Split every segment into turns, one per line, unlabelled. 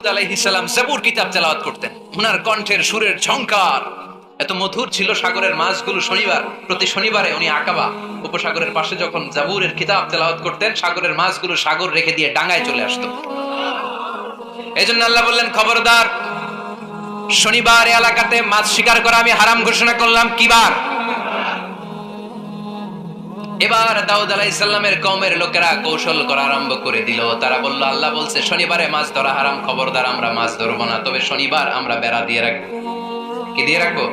আলাইহিস সালাম জাবুর কিতাব তেলাওয়াত করতেন। ওনার কণ্ঠের সুরের ঝংকার এত মধুর ছিল। সাগরের মাছগুলো প্রতি শনিবারে উনি আকাবা উপসাগরের পাশে যখন জাবুরের কিতাব তেলাওয়াত করতেন, সাগরের মাছগুলো সাগর রেখে দিয়ে ডাঙায় চলে আসতো। এজন্য আল্লাহ বললেন, খবরদার, শনিবার এলাকাতে মাছ শিকার করা আমি হারাম ঘোষণা করলাম। কিবার? এবার দাউদ আলাইহিস সালামের কওমের লোকেরা কৌশল করা আরম্ভ করে দিল। তারা বলল, আল্লাহ বলছে শনিবারে মাছ ধরা হারাম, খবরদার আমরা মাছ ধরবো না। তবে শনিবার আমরা বেড়া দিয়ে রাখবো। কি দিয়ে রাখবো?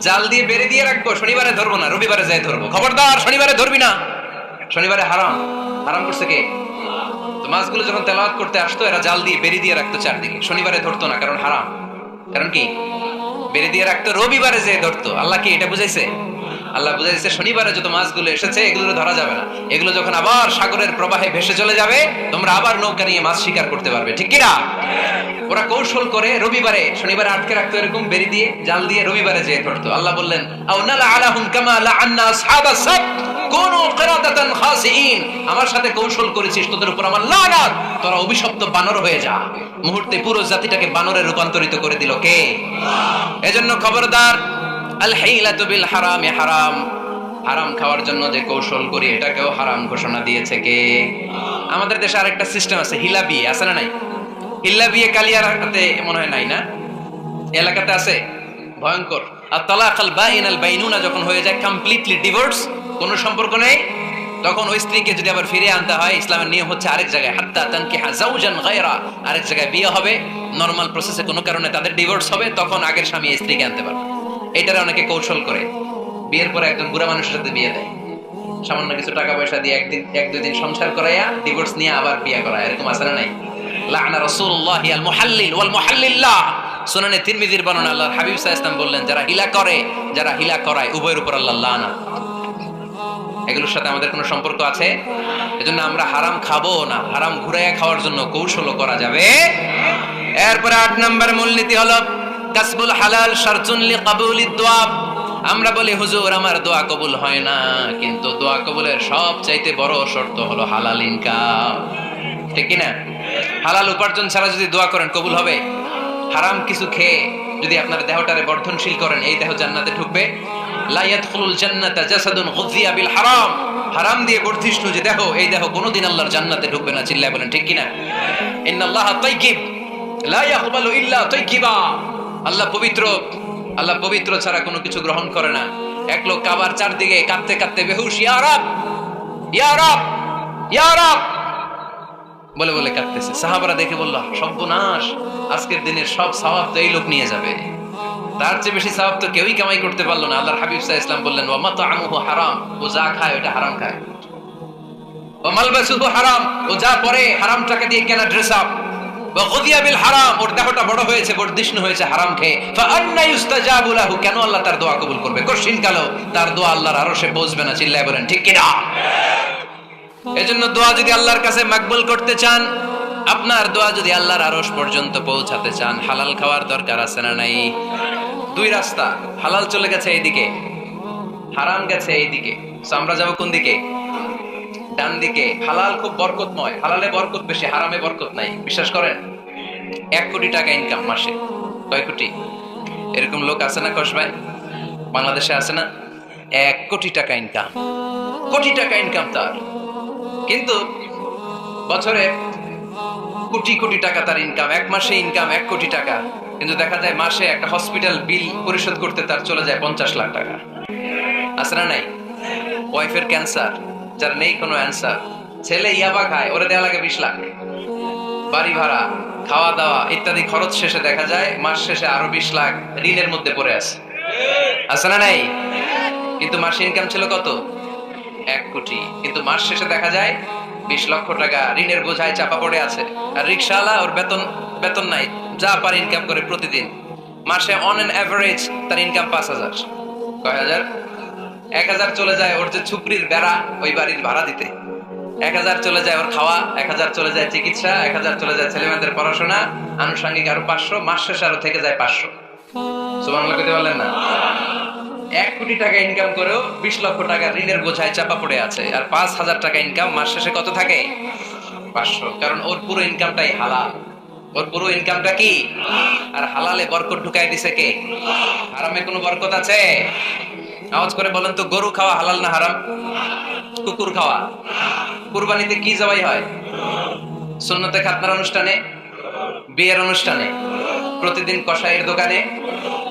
জাল দিয়ে বেড়ে দিয়ে রাখবো। শনিবারে ধরবো না, রবিবারে যাই ধরবো। খবরদার, শনিবারে ধরবি না। শনিবারে হারাম। হারাম করছে কে? তো মাছগুলো যখন তেলাওয়াত করতে আসতো, এরা জাল দিয়ে বেড়ে দিয়ে রাখতো চারদিকে। শনিবারে ধরতো না, কারণ হারাম। কারণ কি? বেড়ে দিয়ে রাখতো, রবিবারে যেয়ে ধরতো। আল্লাহ কি এটা বুঝাইছে? আল্লাহ বুঝাইছে শনিবারে যত মাছগুলো এসেছে এগুলো ধরা যাবে না। এগুলো যখন আবার সাগরের প্রবাহে ভেসে চলে যাবে, তোমরা আবার নৌকা নিয়ে মাছ শিকার করতে পারবে। ঠিক কিনা? ওরা কৌশল করে রবিবারে, শনিবারে আটকে রাখতো এরকম বেরি দিয়ে, জাল দিয়ে, রবিবারে যেয়ে ধরতো। আল্লাহ বললেন, আও নালা আলাহুম কামা লাআন্না আসহাবাস সাbt কুনু কিরাদাতান খাসিইন। আমার সাথে কৌশল করেছিস, তোদের উপর আমার লানাত, তোরা অভিশপ্ত বানর হয়ে যা। মুহূর্তে পুরো জাতিটাকে বানরে রূপান্তরিত করে দিল কে? এজন্য খবরদার, আল হিলাতু বিল হারামি হারাম। হারাম খাওয়ার জন্য যে কৌশল করি এটাকেও হারাম ঘোষণা দিয়েছে কে? আমাদের দেশে আরেকটা সিস্টেম আছে, হিলা বিয়ে আছে না নাই? হিল্লা বিয়ে কালিয়ারাতে মনে হয় নাই না? এলাকাতে আছে, ভয়ঙ্কর। আর তালাকাল বাইন আল বাইনুনা যখন হয়ে যায় কমপ্লিটলি ডিভোর্স, কোনো সম্পর্ক নেই, তখন ওই স্ত্রীকে যদি আবার ফিরে আনতে হয়, ইসলামের নিয়ম হচ্ছে আরেক জায়গায় হাত্তা তানকিহা যাওজান গায়রা, আরেক জায়গায় বিয়ে হবে, নরমাল প্রসেসে কোনো কারণে তাদের ডিভোর্স হবে, তখন আগের স্বামী স্ত্রীকে আনতে পারবে। এটারে অনেকে কৌশল করে বিয়ের পরে একজন বুড়া মানুষের সাথে বিয়ে দেয়, সামান্য কিছু টাকা পয়সা দিয়ে এক দুই দিন সংসার করাইয়া ডিভোর্স নিয়ে আবার বিয়ে করায়। এরকম আছে না নাই? লাআনা রাসূলুল্লাহ আল মুহাল্লিল ওয়াল মুহাল্লিল্লাহ। সুনানে তিরমিজির বর্ণনা, আল্লাহর হাবিব সাল্লাল্লাহু আলাইহি ওয়াসাল্লাম বললেন, যারা হিলা করে, যারা হিলা করায়, উভয়ের উপর আল্লাহর লানাত। এগুলোর সাথে আমাদের কোনো সম্পর্ক আছে? এজন্য আমরা হারাম খাবো না। হারাম ঘুরাইয়া খাওয়ার জন্য কৌশলও করা যাবে। এরপরে ৮ নম্বর মূলনীতি হলো কাসবুল হালাল শারতুন লিকাবুলিদ দুআ। আমরা বলি, হুজুর আমার দোয়া কবুল হয় না, কিন্তু দোয়া কবুলের সবচাইতে বড় শর্ত হলো হালাল ইনকাম। ঠিক কি না? হালাল উপার্জন ছাড়া যদি দোয়া করেন কবুল হবে? হারাম কিছু খেয়ে যদি আপনার দেহটারে বর্ধনশীল করেন, এই দেহ জান্নাতে ঢুকবে? লা ইয়াদখুলুল জান্নাতা জাসাদুন গুযিয়া বিল হারাম। হারাম দিয়ে বর্ধিষ্ণু যে দেহ, এই দেহ কোনোদিন আল্লাহর জান্নাতে ঢুকবে না। চিল্লায় বলেন ঠিক কি না? ইন্নাল্লাহা তাইয়্যিব লা ইয়াকবালু ইল্লা তাইয়্যিবা। আল্লাহ পবিত্র, আল্লাহ পবিত্র ছাড়া কোনো কিছু গ্রহণ করে না। এক লোক কাবার চারদিকে কাঁদতে কাঁদতে বেহুশ, ইয়া রাব, ইয়া রাব, ইয়া রাব বলে বলে কাঁদতেছে। সাহাবারা দেখে বলল, সর্বনাশ, আজকের দিনের সব সওয়াব তো এই লোক নিয়ে যাবে। তার চেয়ে বেশি সওয়াব তো কেউই কামাই করতে পারলো না। আল্লাহর হাবিব সাল্লাল্লাহু আলাইহি ওয়াসাল্লাম বললেন, ওয়া মাতআমুহু হারাম, ও যা খায় ওটা হারাম খায়। ওয়া মালবাসুহু হারাম, ও যা পরে হারাম টাকা দিয়ে কেনা ড্রেস আপ। ওয়া গুযিয়া বিল হারাম, ওর দেহটা বড় হয়েছে, বর্ধিষ্ণু হয়েছে হারাম খেয়ে। ফা আন্না ইউস্তাজাবু লাহু, কেন আল্লাহ তার দোয়া কবুল করবে? কঠিন কালো তার দোয়া আল্লাহর আরশে পৌঁছবে না। চিল্লায় বলেন ঠিক কি না? এজন্য দোয়া যদি আল্লাহর কাছে মাকবুল করতে চান, আপনার দোয়া যদি আল্লাহর আরশ পর্যন্ত পৌঁছাতে চান, হালাল খাওয়ার দরকার আছে না নাই? দুই রাস্তা, হালাল চলে গেছে এইদিকে, হারাম গেছে এইদিকে। আমরা যাব কোন দিকে? ডান দিকে। হালাল খুব বরকতময়, হালালে বরকত বেশি, হারামে বরকত নাই। বিশ্বাস করেন? 1 কোটি টাকা ইনকাম মাসে। কয় কোটি? এরকম লোক আছে না কসবায়? বাংলাদেশে আছে না? 1 কোটি টাকা ইনকাম, কোটি টাকা ইনকাম তার, কিন্তু বছরে কোটি কোটি টাকা তার ইনকাম। 1 মাসে ইনকাম 1 কোটি টাকা, কিন্তু দেখা যায় মাসে একটা হসপিটাল বিল পরিশোধ করতে তার চলে যায় 50 লাখ টাকা। আছে না নাই? ওয়াইফের ক্যান্সার, যার নেই কোনো অ্যান্সার। ছেলে ইয়াবা খায়, ওরে দেয়া লাগে 20 লাখ। বাড়ি ভাড়া, খাওয়া দাওয়া ইত্যাদি খরচ শেষে দেখা যায় মাস শেষে আরো 20 লাখ ঋণের মধ্যে পড়ে আছে। আছে না নাই? কিন্তু মাসে ইনকাম ছিল কত? 1 কোটি, কিন্তু মাস শেষে দেখা যায় 20 লক্ষ টাকা ঋণের বোঝায় চাপা পড়ে আছে। আর রিকশাওয়ালা, ওর বেতন নাই, যা পারে ইনকাম করে প্রতিদিন। মাসে অন এন এভারেজ তার ইনকাম 5,000। কয় হাজার? 1,000 চলে যায় ওর যে ছুকরির বেড়া, ওই বাড়ির ভাড়া দিতে। 1,000 চলে যায় ওর খাওয়া, 1,000 চলে যায় চিকিৎসা, 1,000 চলে যায় ছেলেমেয়েদের পড়াশোনা, আনুষঙ্গিক আরো 500, মাস শেষে আরো থেকে যায় 500। সুবহানাল্লাহ কইতে পারলেন না? 1 কোটি টাকা ইনকাম করেও 20 লক্ষ টাকা ঋণের বোঝায় চাপা পড়ে আছে। আর 5,000 টাকা ইনকাম, মাস শেষে কত থাকে? 500। কারণ ওর পুরো ইনকামটাই হালাল। ওর পুরো ইনকামটা কি? আর হালালে বরকত ঢুকাই দিছে কে? হারামে কোনো বরকত আছে? আওয়াজ করে বলেন তো, গরু খাওয়া হালাল না হারাম? কুকুর খাওয়া? কুরবানিতে কি জবাই হয়? সুন্নতে খাতনার অনুষ্ঠানে, বিয়ের অনুষ্ঠানে, প্রতিদিন কসাইয়ের দোকানে,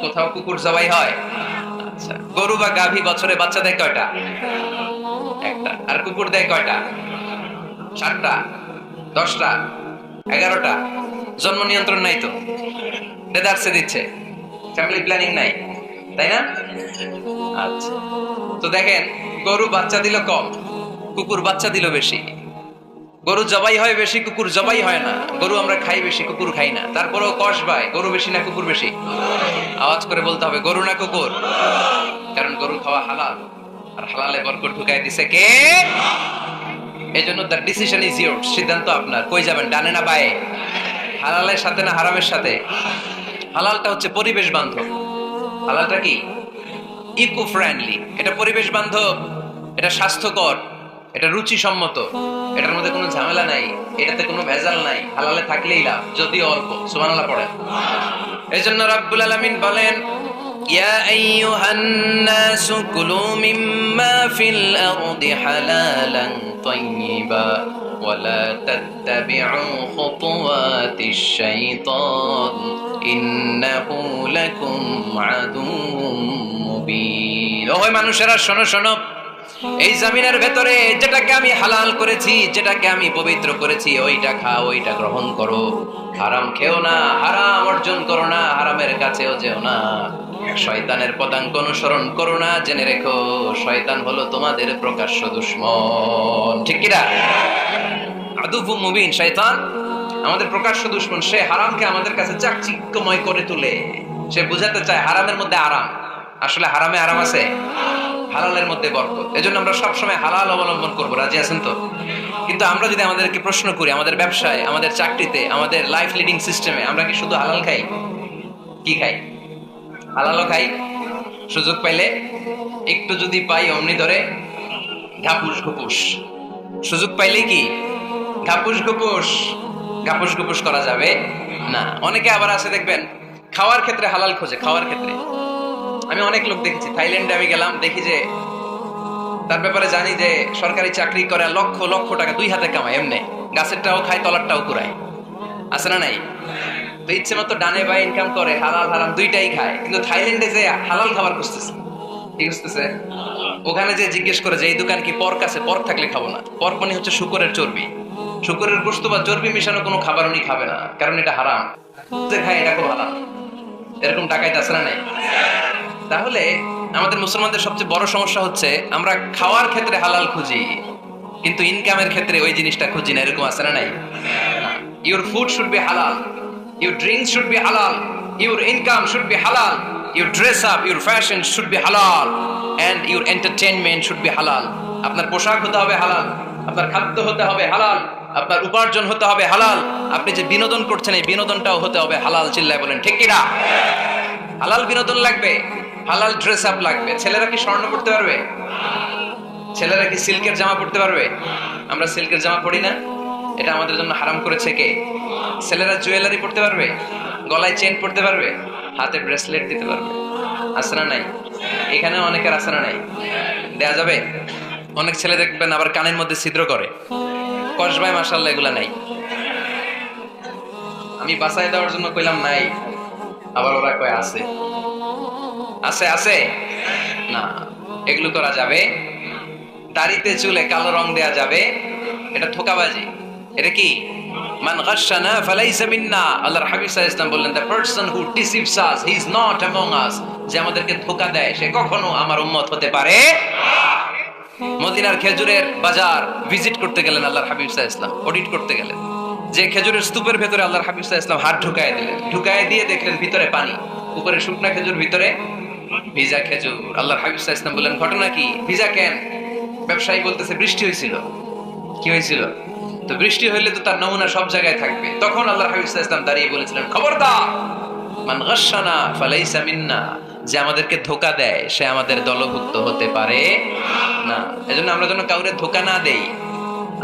কোথাও কুকুর জবাই হয়? আচ্ছা, গরু বা গাভী বছরে বাচ্চা দেয় কয়টা? একটা। আর কুকুর দেয় কয়টা? 7টা, 10টা, 11টা? জন্ম নিয়ন্ত্রণ নাই তো, দেদারসে দিচ্ছে, ফ্যামিলি প্ল্যানিং নাই, তাই না? আচ্ছা, তো দেখেন, গরু বাচ্চা দিল কম, কুকুর বাচ্চা দিল বেশি। গরু জবাই হয় বেশি, কুকুর জবাই হয় না। গরু আমরা খাই বেশি, কুকুর খাই না। তারপরেও কষ ভাই, গরু বেশি না কুকুর বেশি? আওয়াজ করে বলতে হবে, গরু না কুকুর? কারণ গরু খাওয়া হালাল, আর হালালে বরকত ঢুকাই দিছে কে? এই জন্য দ্য ডিসিশন ইজ ইয়োর, সিদ্ধান্ত আপনার। কই যাবেন, ডানে না বায়ে? হালালের সাথে না হারামের সাথে? হালালটা হচ্ছে পরিবেশ বান্ধব। হালালটা কি? Eco friendly. এটা পরিবেশ বান্ধব, এটা স্বাস্থ্যকর, এটা রুচিসম্মত, এটার মধ্যে কোনো ঝামেলা নাই, এটাতে কোনো ভেজাল নাই। হালালে থাকলেই লাভ, যদিও অল্প। সুবহানাল্লাহ পড়েন। এই জন্য রাব্বুল আলামিন বলেন, ইয়া আইয়ুহান নাসু কুলু মিম্মা ফিল আরদি হালালান তাইয়্যিবা ওয়ালা তাত্তাবিউ খুতুওয়াতিশ শাইতান ইন্নাহু লাকুম আদুউম মুবিন। ওহে মানুষেরা, শোনো শোনো, এই জমিনের ভেতরে যেটাকে আমি হালাল করেছি, যেটাকে আমি পবিত্র করেছি, ওইটা খাও, ওইটা গ্রহণ করো। হারাম খেও না, হারাম অর্জন করো না, হারামের কাছেও যেও না। শয়তানের পদাঙ্ক অনুসরণ করো না। জেনে রেখো, শয়তান হলো তোমাদের প্রকাশ্য দুশমন। ঠিক কিনা? আদুবু মুবিন। শয়তান আমাদের প্রকাশ্য দুশমন। সে হারামকে আমাদের কাছে চাকচিক্যময় করে তুলে। সে বুঝাতে চায় হারামের মধ্যে আরাম। আসলে হারামে আরাম আছে, হালালের মধ্যে বরকত। এজন্য আমরা সবসময় হালাল অবলম্বন করবো। রাজি আছেন তো? কিন্তু আমরা যদি আমাদেরকে প্রশ্ন করি, আমাদের ব্যবসায়, আমাদের চাকরিতে, আমাদের লাইফ লিডিং সিস্টেমে আমরা কি শুধু হালাল খাই? কি খাই? হালালও খাই, সুযোগ পাইলে একটু যদি পাই অমনি ধরে ঘাপুস ঘুপুস। সুযোগ পাইলে কি ঘাপুস ঘুপুস? ঘাপুস ঘুপুস করা যাবে না। অনেকে আবার আছে দেখবেন, খাওয়ার ক্ষেত্রে হালাল খোঁজে। খাওয়ার ক্ষেত্রে আমি অনেক লোক দেখেছি। থাইল্যান্ডে আমি গেলাম, দেখি যে তার ব্যাপারে জানি যে সরকারি চাকরি করে লক্ষ লক্ষ টাকা 2 হাতে কামায়। এমনি গাছেরটাও খায়, তলারটাও কুড়ায়। আছে না নাই? তো ইচ্ছে মতো ডানে বাই ইনকাম করে, হালাল হারাম দুইটাই খায়। কিন্তু থাইল্যান্ডে যে হালাল খাবার খুঁজতেছে, কি খুঁজতেছে? ওখানে যে জিজ্ঞেস করে যে এই দোকান কি পর্ক আছে? পর্ক থাকলে খাবো না। পর্ক মানে হচ্ছে শুকরের চর্বি। শুকরের গোশত বা চর্বি মিশানো কোনো খাবার উনি খাবে না, কারণ এটা হারাম। যে খায় এটা খুব হারাম। এরকম টাকাইতে আছে না নাই? তাহলে আমাদের মুসলমানদের সবচেয়ে বড় সমস্যা হচ্ছে আমরা খাওয়ার ক্ষেত্রে হালাল খুঁজি, কিন্তু ইনকামের ক্ষেত্রে ওই জিনিসটা খুঁজি না। এরকম আছে না নাই? ইউর ফুড শুড বি হালাল, ইউর ড্রিঙ্কস শুড বি হালাল, ইউর ইনকাম শুড বি হালাল, your dress up, your fashion should be হালাল, and your entertainment should be হালাল। আপনার পোশাক হতে হবে হালাল, আপনার খাদ্য হতে হবে হালাল, আপনার উপার্জন হতে হবে হালাল, আপনি যে বিনোদন করছেন এই বিনোদনটাও হতে হবে হালাল। চিল্লায় বলেন ঠিক কিনা? হালাল বিনোদন লাগবে, হালাল ড্রেস আপ লাগবে। ছেলেরা কি স্বর্ণ পড়তে পারবে? ছেলেরা কি সিল্কের জামা পড়তে পারবে? আমরা সিল্কের জামা পরি না, এটা আমাদের জন্য হারাম করেছে কে? ছেলেরা জুয়েলারি পড়তে পারবে? গলায় চেন পড়তে পারবে? হাতে ব্রেসলেট দিতে পারবে? আছে না নাই? এখানে অনেকের আছে না নাই? দেয়া যাবে? অনেক ছেলে দেখবেন আবার কানের মধ্যে ছিদ্র করে। কসবাই মাশাআল্লাহ এগুলা নাই। আমি বাঁচাই দেওয়ার জন্য কইলাম নাই, আবার ওরা কয় আছে। আছে আছে না, এগুলো করা যাবে? দাড়িতে চুলে কালো রং দেয়া যাবে? এটা ধোঁকাবাজি। এটা কি? মান গাশশানা ফালাইসা মিন্না। আল্লাহর হাবিব সাল্লাল্লাহু আলাইহি ওয়াসাল্লাম বললেন, the person who deceives us he is not among আস। যে আমাদেরকে ধোঁকা দেয় সে কখনো আমার উম্মত হতে পারে। মদিনার খেজুরের বাজার ভিজিট করতে গেলেন আল্লাহর হাবিব সাল্লাল্লাহু আলাইহি ওয়াসাল্লাম, অডিট করতে গেলেন। যে খেজুরের স্তূপের ভেতরে আল্লাহর হাবিব সাল্লাল্লাহু আলাইহি ওয়াসাল্লাম হাত ঢুকায় দিলেন। ঢুকায় দিয়ে দেখলেন ভিতরে পানি, উপরে শুকনা খেজুর, ভিতরে ভিজা খেজুর। আল্লাহর হাবিব সাল্লাল্লাহু আলাইহি ওয়াসাল্লাম বললেন, ঘটনা কি? ভিজা কেন? ব্যবসায়ী বলতেছে বৃষ্টি হয়েছিল। কি হয়েছিল? তো বৃষ্টি হইলে তো তার নমুনা সব জায়গায় থাকবে। তখন আল্লাহর হাবিব সাল্লাল্লাহু আলাইহি ওয়াসাল্লাম দাঁড়িয়ে বলেছিলেন, খবরদার, মান গাশশানা ফালাইসা মিন্না। যে আমাদেরকে ধোঁকা দেয় সে আমাদের দলভুক্ত হতে পারে না। এজন্য আমরা যেন কাউরে ধোঁকা না দেই,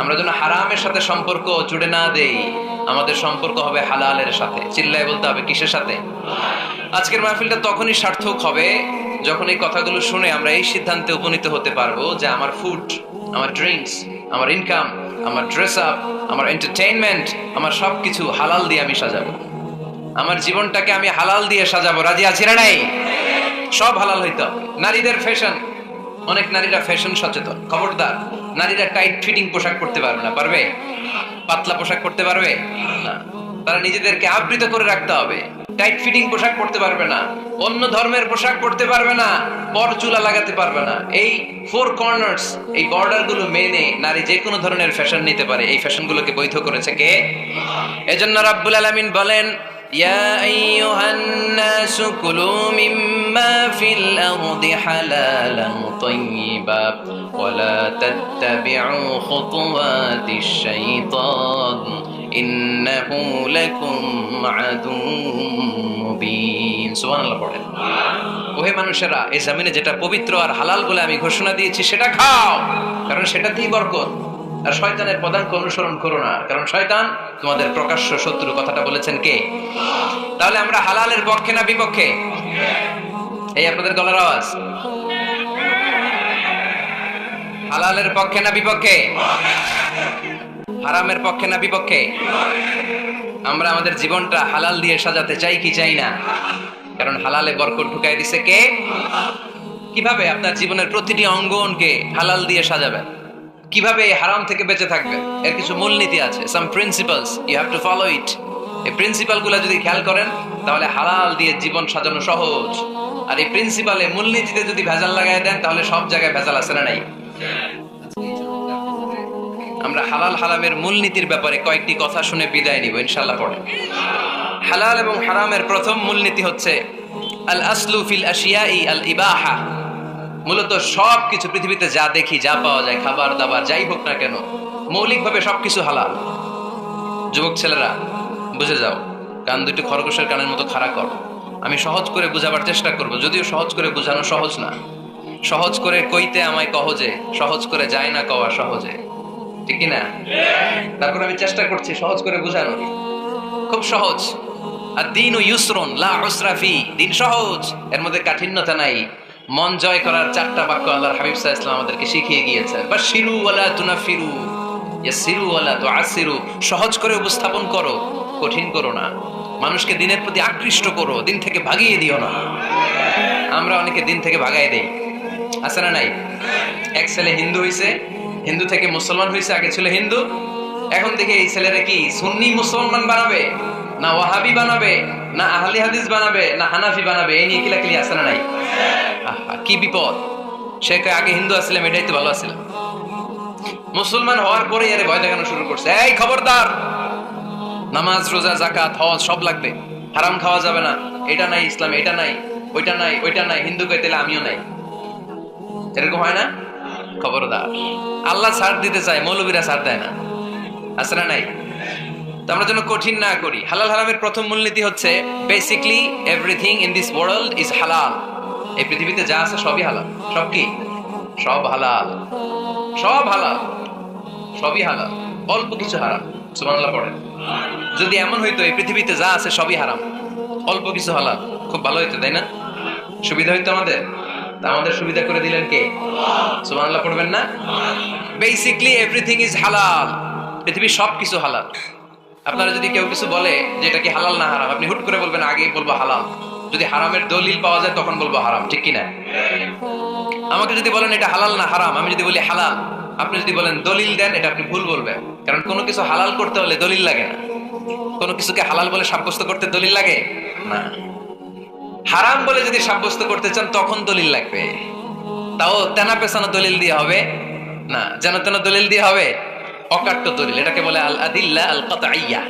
আমরা যেন হারামের সাথে সম্পর্ক জুড়ে না দেই। আমাদের সম্পর্ক হবে হালালের সাথে। চিল্লায় বলতে হবে কিসের সাথে? আজকের মাহফিলটা তখনই সার্থক হবে যখন এই কথাগুলো শুনে আমরা এই সিদ্ধান্তে উপনীত হতে পারবো যে আমার ফুড, আমার ড্রিঙ্কস, আমার ইনকাম, আমার ড্রেস আপ, আমার এন্টারটেইনমেন্ট, আমার সবকিছু হালাল দিয়ে আমি সাজাবো। আমার জীবনটাকে আমি হালাল দিয়ে সাজাবো। রাজি আছি না নাই? সব হালাল হইতে হবে। নারীদের ফ্যাশন, অনেক নারীরা ফ্যাশন সচেতন, খবরদার। নারীরা টাইট ফিটিং পোশাক পরতে পারবে না। পারবে? পাতলা পোশাক পরতে পারবে না। তারা নিজেদেরকে আবৃত করে রাখতে হবে। টাইট ফিটিং পোশাক পরতে পারবে না, অন্য ধর্মের পোশাক পরতে পারবে না, পর চুলা লাগাতে পারবে না। এই ফোর কর্নার্স, এই বর্ডার গুলো মেনে নারী যে কোনো ধরনের ফ্যাশন নিতে পারে। এই ফ্যাশন গুলোকে বৈধ করেছে কে? এজন্য রাব্বুল আলামিন বলেন, ইয়া আইয়ুহান নাসু কুলু মিম্মা ফিল আরদি হালালান তাইয়্যিবা ওয়া লা তাত্তাবিউ খুতুওয়াতিশ শাইতান ইন্নাহু লাকুম আদুউম মুবিন। সুবহানাল্লাহ পড়েন। ওহে মানুষেরা, এই জমিনে যেটা পবিত্র আর হালাল বলে আমি ঘোষণা দিয়েছি সেটা খাও, কারণ সেটাতেই বরকত। আর শয়তানের পদাঙ্ক অনুসরণ করো না, কারণ শয়তান তোমাদের প্রকাশ্য শত্রু। কথাটা বলেছেন কে? তাহলে আমরা হালালের পক্ষে না বিপক্ষে? এই আপনাদের গলার আওয়াজ। হালালের পক্ষে না বিপক্ষে? হারামের পক্ষে না বিপক্ষে? আমরা আমাদের জীবনটা হালাল দিয়ে সাজাতে চাই কি চাই না? কারণ হালালে বরকত ঢুকাই দিছে কে? কিভাবে আপনার জীবনের প্রতিটি অঙ্গনকে হালাল দিয়ে সাজাবেন? কিভাবে হারাম থেকে বেঁচে থাকবেন? এর কিছু মূলনীতি আছে, some principles, you have to follow it. এই প্রিন্সিপালগুলো যদি খেয়াল করেন তাহলে হালাল দিয়ে জীবন সাজানো সহজ। আর এই প্রিন্সিপালে, মূলনীতিতে যদি ভেজাল লাগাই দেন তাহলে সব জায়গায় ভেজাল আছে না নাই? আমরা হালাল হারামের মূলনীতির ব্যাপারে কয়েকটি কথা শুনে বিদায় নিব ইনশাআল্লাহ। পড়ে হালাল এবং হারামের প্রথম মূলনীতি হচ্ছে আল আসলু ফিল আশিয়াই আল ইবাহা। মূলত সব কিছু পৃথিবীতে যা দেখি, যা পাওয়া যায়, খাবার দাবার যাই হোক না কেন, মৌলিকভাবে সবকিছু হালাল। যুবক ছেলেরা বুঝে যাও, কান দুটো খরগোশের কানের মতো খাড়া করো। আমি সহজ করে বুঝাবার চেষ্টা করব, যদিও সহজ করে বোঝানো সহজ না। সহজ করে কইতে আমায় কহজে, সহজ করে যায় না কওয়া সহজে, ঠিক কি না? তারপর আমি চেষ্টা করছি সহজ করে বোঝানোর। খুব সহজ। আর দিন ও ইউসরুন লা উসরা ফি, দিন সহজ, এর মধ্যে কাঠিন্যতা নাই। মন জয় করার চারটা বাক্য আল্লাহর হাবিব সাল্লাল্লাহু আলাইহি ওয়াসাল্লাম আমাদেরকে শিখিয়ে গিয়েছেন। বাশিরু ওয়ালা তুনাফিরু, ইয়াসিরু ওয়ালা তুআসিরু। সহজ করে উপস্থাপন করো, কঠিন করো না। মানুষকে দিনের প্রতি আকৃষ্ট করো, দিন থেকে ভাগিয়ে দিও না। আমরা অনেকে দিন থেকে ভাগাই দেই, আছে না নাই? এক ছেলে হিন্দু হইছে, হিন্দু থেকে মুসলমান হইছে, আগে ছিল হিন্দু, এখন দেখে এই ছেলেরা কি সুন্নি মুসলমান বানাবে, না ওয়াহাবি বানাবে, না আহলে হাদিস বানাবে, না হানাফি বানাবে, এই নিয়ে কিলাকিলি, আছে না নাই? কি বিপদ! সে আগে হিন্দু আসছিলাম, এটাই তো ভালো আসছিলাম। মুসলমান হওয়ার পরে এর ভয় দেখানো শুরু করছে, এই খবরদার, নামাজ রোজা জাকাত হজ সব লাগবে, হারাম খাওয়া যাবে না, এটা নাই ইসলাম, এটা নাই, ওইটা নাই, ওইটা নাই, হিন্দু কইতে আমিও নাই। এরকম হয় না? খবরদার। আল্লাহ ছাড় দিতে চায়, মৌলবীরা ছাড় দেয় না, আছে না নাই? তো আমরা যেন কঠিন না করি। হালাল হারামের প্রথম মূলনীতি হচ্ছে basically everything in this world is হালাল। এই পৃথিবীতে যা আছে সবই হালাল। সব কি? সব হালাল, সব হালাল, সবই হালাল, অল্প কিছু হারাম। সুবহানাল্লাহ পড়েন। যদি এমন হইতো এই পৃথিবীতে যা আছে সবই হারাম, অল্প কিছু হালাল, খুব ভালো হইতো, তাই না? সুবিধা হইতো আমাদের। তা আমাদের সুবিধা করে দিলেন কে? সুবহানাল্লাহ পড়বেন না? বেসিকলি এভরিথিং ইজ হালাল। পৃথিবীর সব কিছু হালাল। আপনারা যদি কেউ কিছু বলে যে এটা কি হালাল না হারাম, আপনি হুট করে বলবেন আগে বলবো হালাল। যদি হারামের দলিল পাওয়া যায় তখন বলবো হারাম, ঠিক কিনা? আমাকে যদি বলেন এটা হালাল না হারাম, আমি যদি বলি হালাল, আপনি যদি বলেন দলিল দেন, এটা আপনি ভুল বলবেন। কারণ কোনো কিছু হালাল করতে হলে দলিল লাগে না। কোনো কিছুকে হালাল বলে সাব্যস্ত করতে দলিল লাগে না। হারাম বলে যদি সাব্যস্ত করতে চান তখন দলিল লাগবে, তাও তেনা পেছানো দলিল দিয়ে হবে না, যেন তেন দলিল দিয়ে হবে, অকাট্য দলিল। এটাকে বলে আল আদিল্লা আল কাতঈয়া।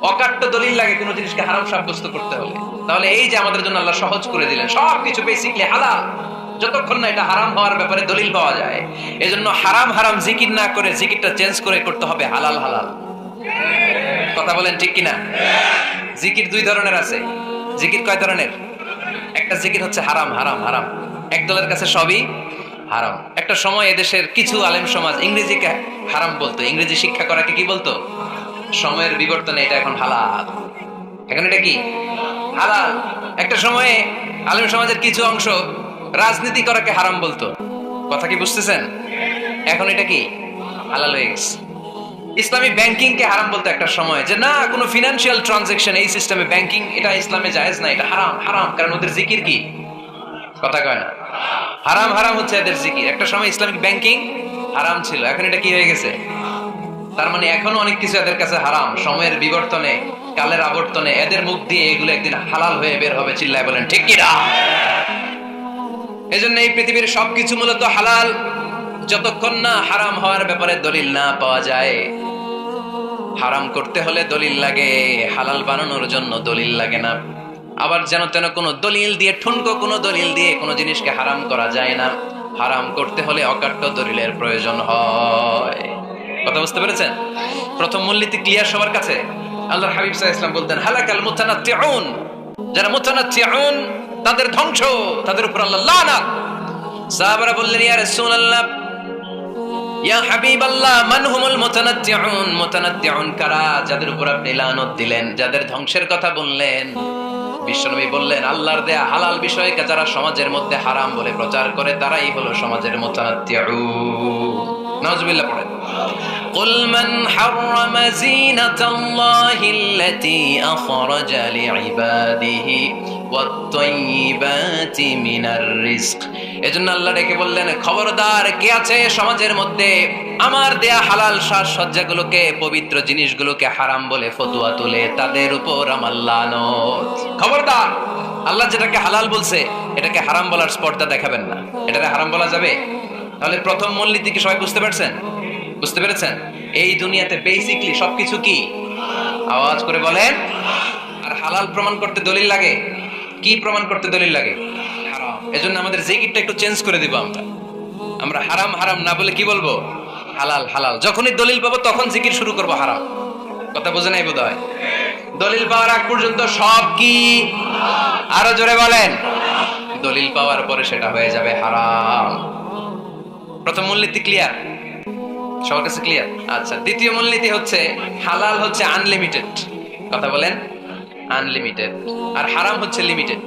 অকাট্য দলিল লাগে কোনো জিনিসকে হারাম সাব্যস্ত করতে হলে। তাহলে এই যে আমাদের জন্য আল্লাহ সহজ করে দিলেন, সবকিছু বেসিকলি হালাল, যতক্ষণ না এটা হারাম হওয়ার ব্যাপারে দলিল পাওয়া যায়। এজন্য হারাম হারাম জিকির না করে জিকিরটা চেঞ্জ করে করতে হবে হালাল হালাল। কথা বলেন ঠিক কিনা? জিকির দুই ধরনের আছে। জিকির কয় ধরনের? একটা জিকির হচ্ছে হারাম হারাম হারাম, একদলের কাছে সবই হারাম। একটা সময় এদেশের কিছু আলেম সমাজ ইংরেজিকে হারাম বলতো, ইংরেজি শিক্ষা করাকে কি বলতো? সময়ের বিবর্তনে এটা এখন হালাল। এখন এটা কি হালাল। একটা সময়ে আলেম সমাজের কিছু অংশ রাজনীতি করাকে হারাম বলতো, কথা কি বুঝতেছেন? এখন এটা কি হালাল হয়ে গেছে। ইসলামী ব্যাংকিং কে হারাম বলতো একটা সময়, যে না কোনো ফিনান্সিয়াল ট্রানজাকশন এই সিস্টেমে ব্যাংকিং এটা ইসলামে জায়েজ না, এটা হারাম। হারাম কারণ ওদের জিকির কি, কথা কয় না, হারাম হারাম হচ্ছে এদের জিকির। একটা সময় ইসলামিক ব্যাংকিং হারাম ছিল, এখন এটা কি হয়ে গেছে? তার মানে এখনো অনেক কিছু এদের কাছে হারাম। সময়ের বিবর্তনে, কালের আবর্তনে এদের মুখ দিয়ে এগুলো একদিন হালাল হয়ে বের হবে। চিল্লায় বলেন ঠিক কি না? এজন্য এই পৃথিবীর সবকিছু মূলত হালাল, যতক্ষণ না হারাম হওয়ার ব্যাপারে দলিল না পাওয়া যায়। হারাম করতে হলে দলিল লাগে, হালাল বানানোর জন্য দলিল লাগে না। আবার যেন তেন কোনো দলিল দিয়ে, ঠুনকো কোনো দলিল দিয়ে কোনো জিনিসকে হারাম করা যায় না। হারাম করতে হলে অকাট্য দলিলের প্রয়োজন হয়। কথা বুঝতে পেরেছেন? প্রথম মূলনীতি ক্লিয়ার সবার কাছে? আল্লাহর হাবিব সাল্লাল্লাহু আলাইহি ওয়াসাল্লাম বলতেন, হালাকাল মুতানাত্তিউন, যারা মুতানাত্তিউন তাদের ধ্বংস, তাদের উপর আল্লাহ লানাত। সাহাবারা বললেন, ইয়া রাসূলুল্লাহ, ইয়া হাবিবাল্লাহ, মান হুমুল মুতানাত্তিউন? মুতানাত্তিউন কারা, যাদের উপর আপনি লানত দিলেন, যাদের ধ্বংসের কথা বললেন? বিশ্বনবী বললেন, আল্লাহর দেয়া হালাল বিষয়কে যারা সমাজের মধ্যে হারাম বলে প্রচার করে, তারাই হলো সমাজের মুতানাত্তিউন। নাউজুবিল্লাহ পড়েন। قل من حرم زينة الله التي أخرج لعباده والطيبات من الرزق। এজন্য আল্লাহ ডেকে বললেন, খবরদার, কে আছে সমাজের মধ্যে আমার দেয়া হালাল সাজসজ্জাগুলোকে, পবিত্র জিনিসগুলোকে হারাম বলে ফতোয়া তুলে, তাদের উপর আমার লানত। খবরদার, আল্লাহ যেটাকে হালাল বলছে এটাকে হারাম বলার স্পর্ধা দেখাবেন না। এটাকে হারাম বলা যাবে? তাহলে প্রথম মূলনীতি কি সবাই বুঝতে পারছেন? বুঝতে পেরেছেন? এই দুনিয়াতে বেসিকলি সবকিছু কি, আওয়াজ করে বলেন। আর হালাল প্রমাণ করতে দলিল লাগে। কি প্রমাণ করতে দলিল লাগে? হারাম। এজন্য আমাদের জিকিরটা একটু চেঞ্জ করে দিব। আমরা হারাম হারাম না বলে কি বলবো? হালাল হালাল। যখনই দলিল পাবো তখন জিকির শুরু করবো হারাম। কথা বোঝে নাই বোধ হয়? দলিল পাওয়ার আগ পর্যন্ত সব কি, আরো জোরে বলেন। দলিল পাওয়ার পরে সেটা হয়ে যাবে হারাম। প্রথম মূলনীতি ক্লিয়ার সবার কাছে? ক্লিয়ার। আচ্ছা, দ্বিতীয় মূলনীতি হচ্ছে, হালাল হচ্ছে আনলিমিটেড। কথা বলেন, আনলিমিটেড। আর হারাম হচ্ছে লিমিটেড।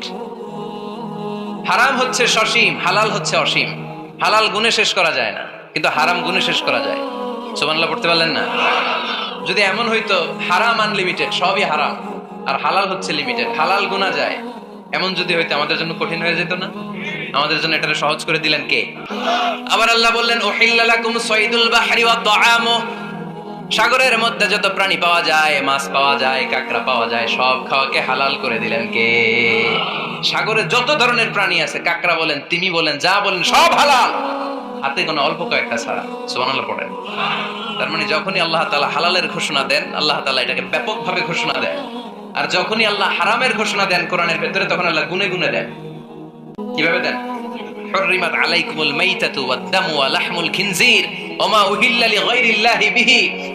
হারাম হচ্ছে সসীম, হালাল হচ্ছে অসীম। হালাল গুণে শেষ করা যায় না, কিন্তু হারাম গুণে শেষ করা যায়। সুবহানাল্লাহ পড়তে পারলেন না? যদি এমন হইতো হারাম আনলিমিটেড, সবই হারাম, আর হালাল হচ্ছে লিমিটেড, হালাল গুণা যায়, এমন যদি হইতো আমাদের জন্য কঠিন হয়ে যেত না? আমাদের জন্য এটা সহজ করে দিলেন কে? আবার আল্লাহ বললেন, উহিল্লা লাকুম সাইদুল বাহরি ওয়া তাআমু, সাগরের মধ্যে যত প্রাণী পাওয়া যায়, মাছ পাওয়া যায়, কাঁকড়া পাওয়া যায়, সব খাওয়াকে হালাল করে দিলেন কে? সাগরে যত ধরনের প্রাণী আছে, কাঁকড়া বলেন, তিমি বলেন, যা বলেন, সব হালাল, হাতে কোনো অল্প কয়েকটা ছাড়া। সুবহানাল্লাহ পড়েন। তার মানে যখনই আল্লাহ তাআলা হালালের ঘোষণা দেন, আল্লাহ তাআলা এটাকে ব্যাপকভাবে ঘোষণা দেন। আর যখনই আল্লাহ হারামের ঘোষণা দেন কোরআনের ভেতরে, তখন আল্লাহ গুনে গুনে দেন। কিভাবে দেন? حرمت عليكم الميتة والدم ولحم الخنزير وما أهل لغير الله به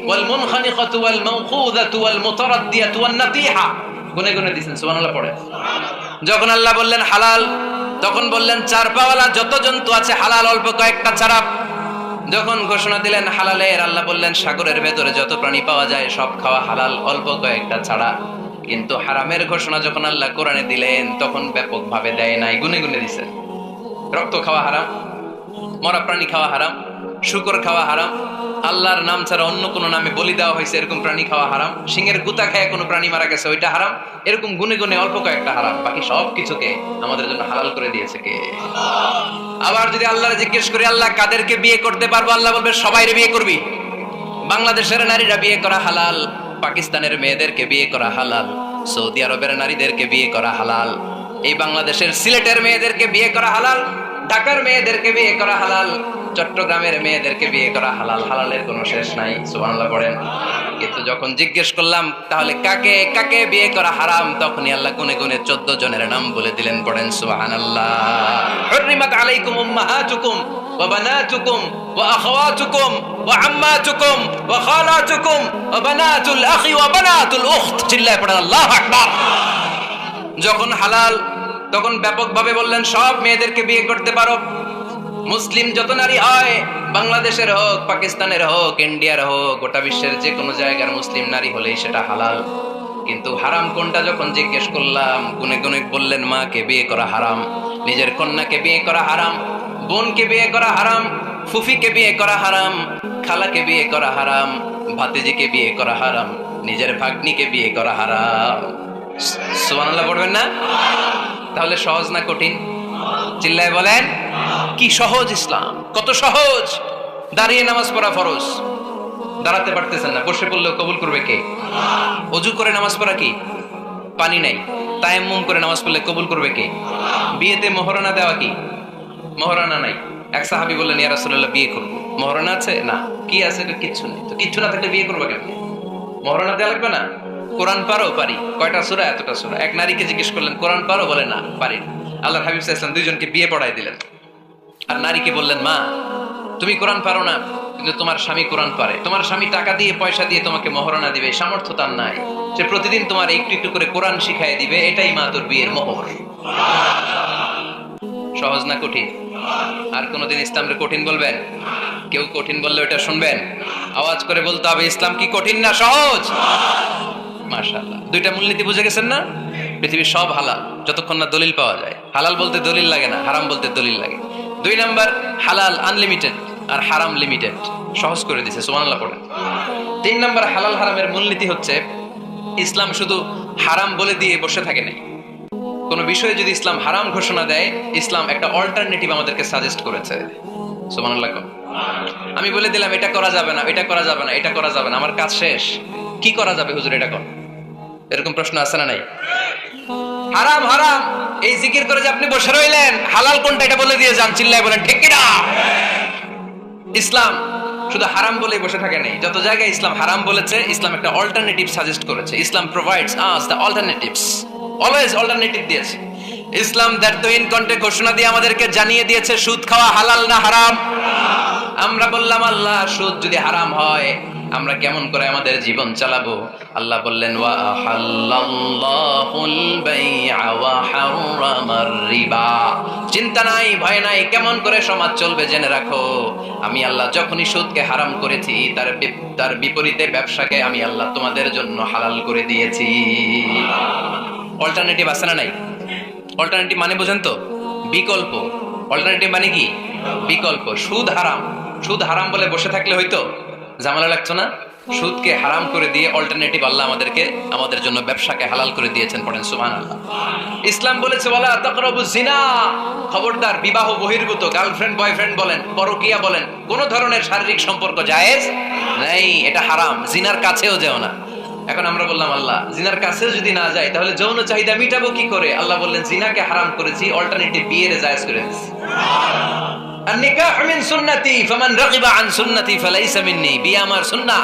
والمنخنقة والموقوذة والمتردية والنطيحة। গুনে গুনে দিয়েছেন। সুবহানাল্লাহ পড়ে। যখন আল্লাহ বললেন হালাল, তখন বললেন চার পাওয়ালা যত জন্তু আছে হালাল, অল্প কয়েকটা ছাড়া। যখন ঘোষণা দিলেন হালালের, আল্লাহ বললেন সাগরের ভেতরে যত প্রাণী পাওয়া যায় সব খাওয়া হালাল, অল্প কয়েকটা ছাড়া। কিন্তু হারামের ঘোষণা যখন আল্লাহ কোরআনে দিলেন, তখন ব্যাপকভাবে দেয় নাই, গুনে গুনে দিয়েছেন। রক্ত খাওয়া হারাম, মরা প্রাণী খাওয়া হারাম, শুকর খাওয়া হারাম, আল্লাহর নাম ছাড়া অন্য কোনো নামে বলি দেওয়া হয়েছে এরকম প্রাণী খাওয়া হারাম, সিংহের গুতা খায় কোনো প্রাণী মারা গেছে ওইটা হারাম। এরকম গুনে গুনে অল্প কয়েকটা হারাম, বাকি সব কিছুকে আমাদের জন্য হালাল করে দিয়েছে কে? আবার যদি আল্লাহরে জিজ্ঞেস করি, আল্লাহ কাদেরকে বিয়ে করতে পারবো? আল্লাহ বলবে সবাইরে বিয়ে করবি। বাংলাদেশের নারীরা বিয়ে করা হালাল, পাকিস্তানের মেয়েদেরকে বিয়ে করা হালাল, সৌদি আরবের নারীদেরকে বিয়ে করা হালাল, এই বাংলাদেশের সিলেটের মেয়েদেরকে বিয়ে করা হালাল, ঢাকার মেয়েদেরকে বিয়ে করা হালাল, চট্টগ্রামের মেয়েদেরকে বিয়ে করা হালাল। হালালের কোনো শেষ নাই। সুবহানাল্লাহ পড়েন। কিন্তু যখন জিজ্ঞেস করলাম তাহলে কাকে কাকে বিয়ে করা হারাম, তখনই আল্লাহ গুনে গুনে 14 জনের নাম বলে দিলেন। পড়েন সুবহানাল্লাহ। হুররিমাত আলাইকুম উম্মাহাতুকুম ওয়া বানাতুকুম ওয়া আখাওয়াতুকুম ওয়া আম্মাতুকুম ওয়া খালাতুকুম ওয়া বানাতুল আখি ওয়া বানাতুল উখত। চিল্লায়ে পড়েন আল্লাহু আকবার। যখন হালাল, তখন ব্যাপকভাবে বললেন সব মেয়েদেরকে বিয়ে করতে পারো। মুসলিম যত নারী হয়, বাংলাদেশের হোক, পাকিস্তানের হোক, ইন্ডিয়ার হোক, গোটা বিশ্বের যে কোনো জায়গার মুসলিম নারী হলেই সেটা হালাল। কিন্তু হারাম কোনটা যখন জিজ্ঞেস করলাম, গুনে গুনে বললেন মাকে বিয়ে করা হারাম, নিজের কন্যাকে বিয়ে করা হারাম, বোনকে বিয়ে করা হারাম, ফুফিকে বিয়ে করা হারাম, খালাকে বিয়ে করা হারাম, ভাতিজিকে বিয়ে করা হারাম, নিজের ভাগ্নিকে বিয়ে করা হারাম। সুবহানাল্লাহ পড়বেন না? তাহলে সহজ না কঠিন? চিল্লায় বলেন, কি সহজ ইসলাম, কত সহজ। দাঁড়িয়ে নামাজ পড়া ফরজ, দাঁড়াতে পারতেছেন না, বসে পড়লেও কবুল করবে কে? অজু করে নামাজ পড়া কি? পানি নাই, তায়াম্মুম করে নামাজ পড়লে কবুল করবে কে? বিয়েতে মহরানা দেওয়া কি? মহরানা নাই। এক সাহাবী বললেন, ইয়া রাসূলুল্লাহ বিয়ে করব, মহরানা আছে? না। কি আছে? কিচ্ছু নেই। তো কিচ্ছু না থাকলে বিয়ে করবে কেমনে? মহরানা দেওয়া লাগবে না? কোরআন পারো? পারি। কয়টা সূরা? এতটা সূরা। এক নারীকে জিজ্ঞেস করলেন, কোরআন পারো? বলে না, পারি না। আল্লাহর হাবিব সাল্লাল্লাহু আলাইহি ওয়াসাল্লাম দুইজনকে বিয়ে পড়াই দিলেন। আর নারীকে বললেন, মা তুমি কোরআন পারো না, কিন্তু তোমার স্বামী কোরআন পারে, তোমার স্বামী টাকা দিয়ে পয়সা দিয়ে তোমাকে মহরানা দিবে, সামর্থ্য তার নাই, সে প্রতিদিন তোমার একটু একটু করে কোরআন শিখাই দিবে, এটাই মা তোর বিয়ের মোহর। সহজ না কঠিন? আর কোনদিন ইসলামকে কঠিন বলবেন? কেউ কঠিন বললে ওটা শুনবেন? আওয়াজ করে বলতে হবে, ইসলাম কি কঠিন না সহজ? মাশাআল্লাহ, দুইটা মূলনীতি বুঝে গেছেন না? পৃথিবীর সব হালাল যতক্ষণ না দলিল পাওয়া যায়। হালাল বলতে দলিল লাগে না, হারাম বলতে দলিল লাগে। 2 নাম্বার, হালাল আনলিমিটেড আর হারাম লিমিটেড, সহজ করে দিয়েছে, সুবহানাল্লাহ পড়েন। 3 নাম্বার, হালাল হারামের মূলনীতি হচ্ছে ইসলাম শুধু হারাম বলে দিয়ে বসে থাকে নাই। কোন বিষয়ে যদি ইসলাম হারাম ঘোষণা দেয়, ইসলাম একটা অল্টারনেটিভ আমাদেরকে সাজেস্ট করেছে। সুবহানাল্লাহ। আমি বলে দিলাম এটা করা যাবে না, এটা করা যাবে না, এটা করা যাবে না, আমার কাজ শেষ, কি করা যাবে হুজুর এটা কর? এরকম প্রশ্ন আছে না নাই? হারাম হারাম এই জিকির করে যে আপনি বসে রইলেন, হালাল কোনটা এটা বলে দিয়ে যান, চিল্লায় বলেন ঠিক কি না? ইসলাম শুধু হারাম বলে বসে থাকে নাই, যত জায়গায় ইসলাম হারাম বলেছে, ইসলাম একটা অল্টারনেটিভ সাজেস্ট করেছে। Islam provides us the alternatives, always alternative দিয়েছে। ইসলাম দ্যাট দ্য ইন কন্টে ঘোষণা দিয়ে আমাদেরকে জানিয়ে দিয়েছে সুদ খাওয়া হালাল না হারাম। আমরা বললাম, আল্লাহ সুদ যদি হারাম হয় আমরা কেমন করে আমাদের জীবন চালাবো? আল্লাহ বললেন, ওয়া আহাল্লাল্লাহুল বাই'a ওয়া হারামার রিবা। চিন্তা নাই, ভয় নাই, কেমন করে সমাজ চলবে জেনে রাখো। আমি আল্লাহ যখনই সুদকে হারাম করেছি, তার বিপরীতে ব্যবসাকে আমি আল্লাহ তোমাদের জন্য হালাল করে দিয়েছি। অল্টারনেটিভ আছে না নাই? অল্টারনেটিভ মানে বোঝেন তো? বিকল্প। অল্টারনেটিভ মানে কি? বিকল্প। সুদ হারাম, সুদ হারাম বলে বসে থাকলে হয়তো ঝামেলা লাগতো না। সুদকে হারাম করে দিয়ে অল্টারনেটিভ আল্লাহ আমাদেরকে, আমাদের জন্য ব্যবসাকে হালাল করে দিয়েছেন। পড়েন সুবহানাল্লাহ। ইসলাম বলেছে, ওয়ালা তাকরাবুজ জিনা, খবরদার বিবাহ বহির্ভূত, গার্লফ্রেন্ড বয়ফ্রেন্ড বলেন, পরকীয়া বলেন, কোন ধরনের শারীরিক সম্পর্ক জায়েজ নাই, এটা হারাম। জিনার কাছেও যেও না। এখন আমরা বললাম, আল্লাহ জিনার কাছেও যদি না যায় তাহলে যৌন চাহিদা মিটাবো কি করে? আল্লাহ বললেন, জিনাকে হারাম করেছি, অল্টারনেটিভ বিয়ের জায়েজ করে দিয়েছি। আর নিকাহ মিন সুন্নতি ফামান রাগিবা আন সুন্নতি ফালাইসা মিন্নি। বিয়ে আমার সুন্নাহ,